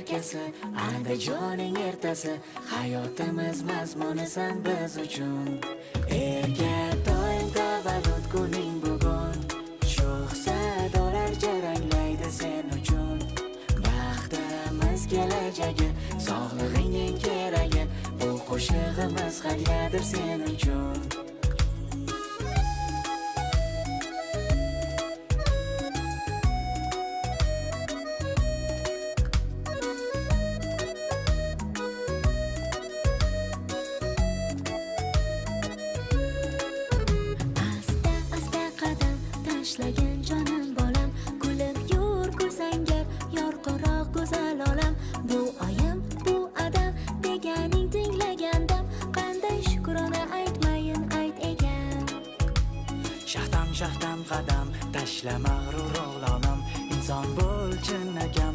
erkasi, Andijoning ertasi, hayotimiz mazmunisan biz uchun. Erga doim tavallud kuning bugun, sho'x sadolar jaranglaydi sen uchun. Baxtimiz kelajagi, sog'lig'ingning keragi, bu qo'shig'imiz hadyadir sen uchun. Tashlagan jonim bolam, kulib yur ko'rsangar yorqinroq go'zal olam. Bu oyim, bu adam deganing tinglagandam, qanday shukrona aytmayin ayt ekan. Shahtam qadam tashla mag'rur o'g'lonim, inson bo'l chinakam,